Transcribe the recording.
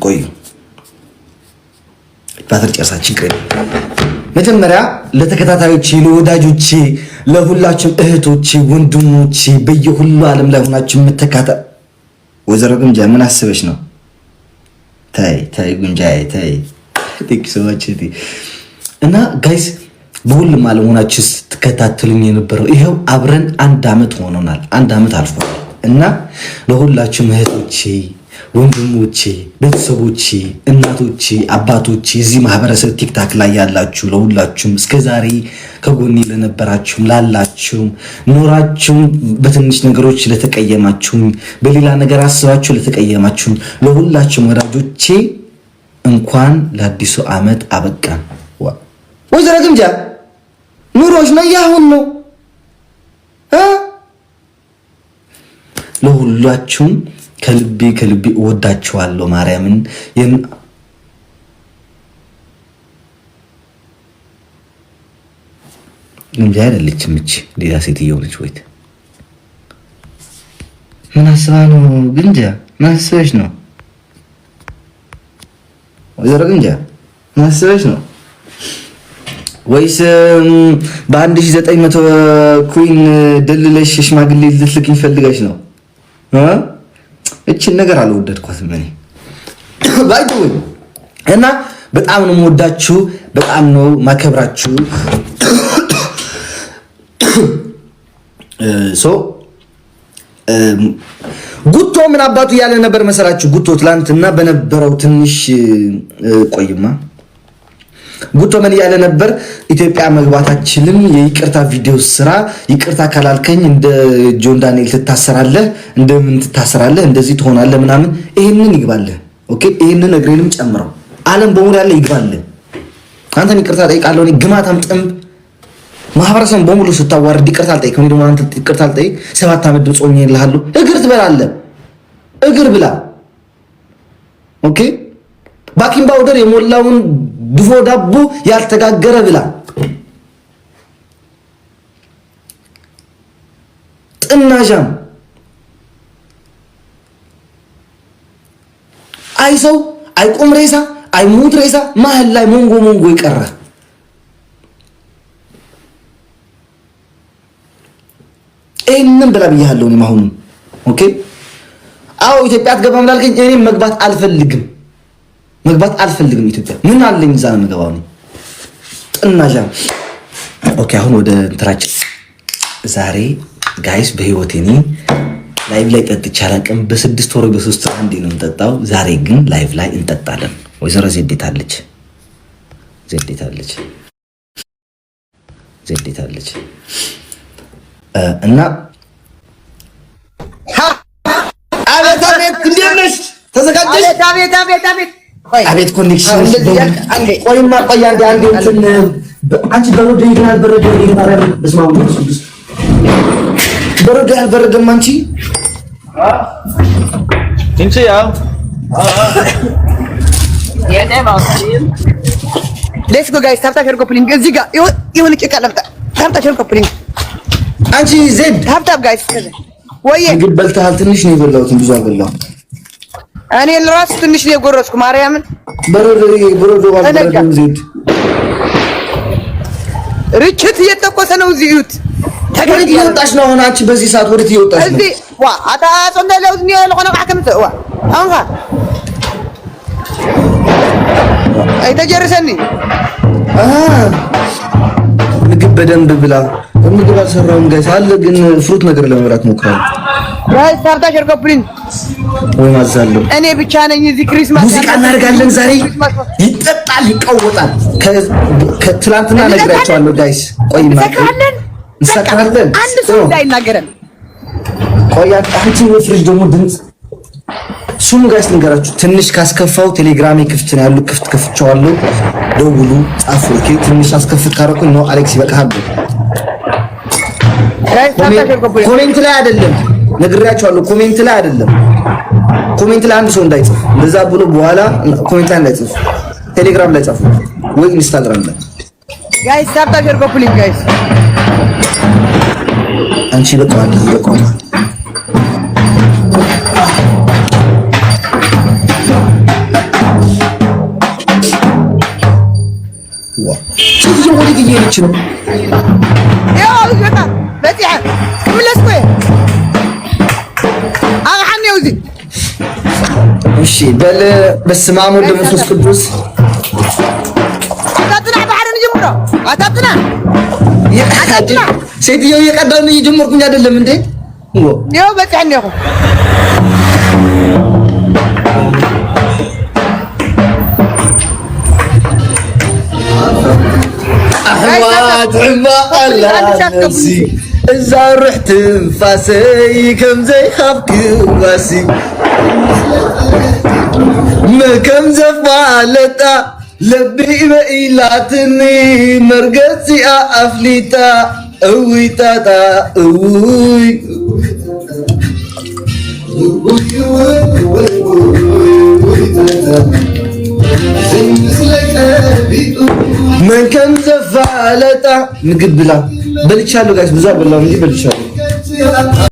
ቆይ ባትር ጨርሳችን ቅሬ መጀመሪያ ለተከታታዮቼ ለወዳጆቼ ለሁላችሁም እህቶቼ ወንድሞቼ በየሁሉ ዓለም ላይ ሆናችሁ የምትከታ ወዘሮ ግምጃ ምን አስበሽ ነው? ታይ ጉንጃዬ ታይ ቴክሶች እና ጋይስ በሁሉም ዓለም ሆናችሁ ስትከታተሉኝ የነበረው ይሄው አብረን አንድ አመት ሆኖናል። አንድ አመት አልፏል እና ለሁላችሁም እህቶቼ ወንድሞቼ ቤተሰቦቼ እናቶቼ አባቶቼ እዚህ ማህበረሰብ ቲክታክ ላይ ያላችሁ ለሁላችሁም እስከዛሬ ከጎኔ ለነበራችሁም ላላችሁም ኖራችሁም በትንሽ ነገሮች ለተቀየማችሁም በሌላ ነገር አስባችሁ ለተቀየማችሁም ለሁላችሁም ወዳጆቼ እንኳን ለአዲሱ አመት አበቃን። ወይዘሮ ግምጃ ኑሮሽ ነው ያሁን ነው ለሁላችሁም ከልቤ እወዳችኋለሁ። ማርያምን ግምጃ አይደለችም እቺ ሌላ ሴትዮ ነች። ወይት ምን አስባ ነው ግምጃ? ምን አስበሽ ነው ወይዘሮ ግምጃ? ምን አስበሽ ነው? ወይስ በ1900 ኩዊን ደልለሽ ሽማግሌ ልትልኪኝ ፈልገሽ ነው? እቺን ነገር አልወደድኳትም እኔ ባይዱ እና በጣም ነው የምወዳችሁ፣ በጣም ነው ማከብራችሁ። ጉቶ ምን አባቱ ያለ ነበር መሰላችሁ? ጉቶ ትላንትና በነበረው ትንሽ ቆይማ ጉቶ ምን ያለ ነበር? ኢትዮጵያ መግባታችንም የይቅርታ ቪዲዮ ስራ፣ ይቅርታ ካላልከኝ እንደ ጆን ዳንኤል ትታሰራለህ፣ እንደምን ትታሰራለህ፣ እንደዚህ ትሆናለህ ምናምን። ይሄንን ይግባልህ። ኦኬ፣ ይሄንን እግሬንም ጨምረው ዓለም በሙሉ ያለ ይግባልህ። አንተም ይቅርታ ጠይቃለሁ። እኔ ግማታም ጥምብ ማህበረሰብ በሙሉ ስታዋርድ ይቅርታ አልጠይቅም። እኔ ደግሞ አንተ ይቅርታ አልጠይቅ 7 ዓመት ጾኝ ይልሃለሁ። እግር ትበላለህ፣ እግር ብላ። ኦኬ፣ ባኪም ባውደር የሞላውን ድፎ ዳቦ ያልተጋገረ ብላ። ጥናዣም አይ ሰው አይቆም ሬሳ አይሙት ሬሳ መሀል ላይ ሞንጎ ይቀራ። እኔም ብላ ብያለሁ። እኔም አሁን ኦኬ፣ አዎ ኢትዮጵያ አትገባም ላልከኝ እኔም መግባት አልፈልግም ኢትዮጵያ። ምን አለኝ እዛ ነው የምገባው እኔ ጥናዣ። ኦኬ፣ አሁን ወደ እንትራችን ዛሬ ጋይስ በህይወቴ እኔ ላይቭ ላይ ጠጥቼ አላውቅም። በ6 ወር በ3 ወር አንዴ ነው የምጠጣው። ዛሬ ግን ላይቭ ላይ እንጠጣለን። ወይዘሮ ዜዴት አለች እና አቤት እንዴት ነሽ? ተዘጋጀሽ? አቤት ኮኔክሽን ቆይማ ቆይ አንዴ እንትን አንቺ በረዶ ይላል በረዶ እስማው በረዶ ያልበረደም አንቺ እንቺ ያው ሌትስ ጎ ጋይስ ታፕታፕ ሼር ኮፕሊንግ እዚህ ጋር ይሁን ጭቃ ለምጣ ታፕታፕ ሼር ኮፕሊንግ አንቺ ዜድ ታፕታፕ ጋይስ ወይ እንግዲህ በልተሃል። ትንሽ ነው የበላሁት ብዙ አልበላሁም። እኔ ለራስ ትንሽ ነው የጎረስኩ። ማርያምን በረዶ አልበረደም። ዜድ ርችት እየተቆሰ ነው። እዚህ እዩት። ወዴት እየወጣሽ ነው አሁን አንቺ? በዚህ ሰዓት ወዴት እየወጣሽ ነው? እዚህ ዋ አታ ጾንደ ለውዝ ነው ለቆና ካከም ተዋ አንጋ አይተጀርሰኒ ምግብ በደንብ ብላ። ምግብ አልሰራሁም ጋይስ አለ ግን ፍሩት ነገር ለመብላት ሞክራለሁ። ጋይስ ታፕታፕ ሼር ኮፕሊንግ ወይ ማዛለሁ። እኔ ብቻ ነኝ እዚህ። ክሪስማስ ሙዚቃ እናደርጋለን ዛሬ። ይጠጣል፣ ይቀወጣል። ከትላንትና ነግራቸዋለሁ ጋይስ። ቆይ እንሰካለን። አንድ ሰው እንዳይናገረን። ቆይ አንቺ ፍሪጅ ደግሞ ድምፅ ሱሙ ጋይስ ልንገራችሁ። ትንሽ ካስከፋው ቴሌግራሜ ክፍት ነው ያሉ ክፍት ከፍቼዋለሁ። ደውሉ፣ ጻፉ። ኦኬ፣ ትንሽ አስከፍት ካረኩኝ ነው አሌክስ ይበቃሃል። ኮሜንት ላይ አይደለም ነግሬያቸዋለሁ። ኮሜንት ላይ አይደለም። ኮሜንት ላይ አንድ ሰው እንዳይጽፍ እንደዛ ብሎ በኋላ ኮሜንት ላይ እንዳይጽፍ ቴሌግራም ላይ ጻፉ ወይ ኢንስታግራም ላይ ጋይስ። ታፕታፕ ሼር ኮፕሊንግ ጋይስ። አንቺ በቃ ይበቃዋል። አልችልም። ያው ይወጣ በዚህ ክምለስ ቆይ አሁን ነው እዚህ እሺ በል በስመ አብ ወወልድ ወመንፈስ ቅዱስ አታጥና ባህርን ጀምሮ አታጥና ሴትየው እየቀዳሁ ነው እየጀመርኩኝ አይደለም እንዴ ያው በዚህ ነው أحوات عما على نفسي إذا رحت انفاسي كم زي خاف كواسي ما كم زفالتا لبي بإيلاتني مرقسي أفليتا أوي تاتا أوي من كم زفالتا نقبلا بلتشالو guys بزار بالله ونجي بلتشالو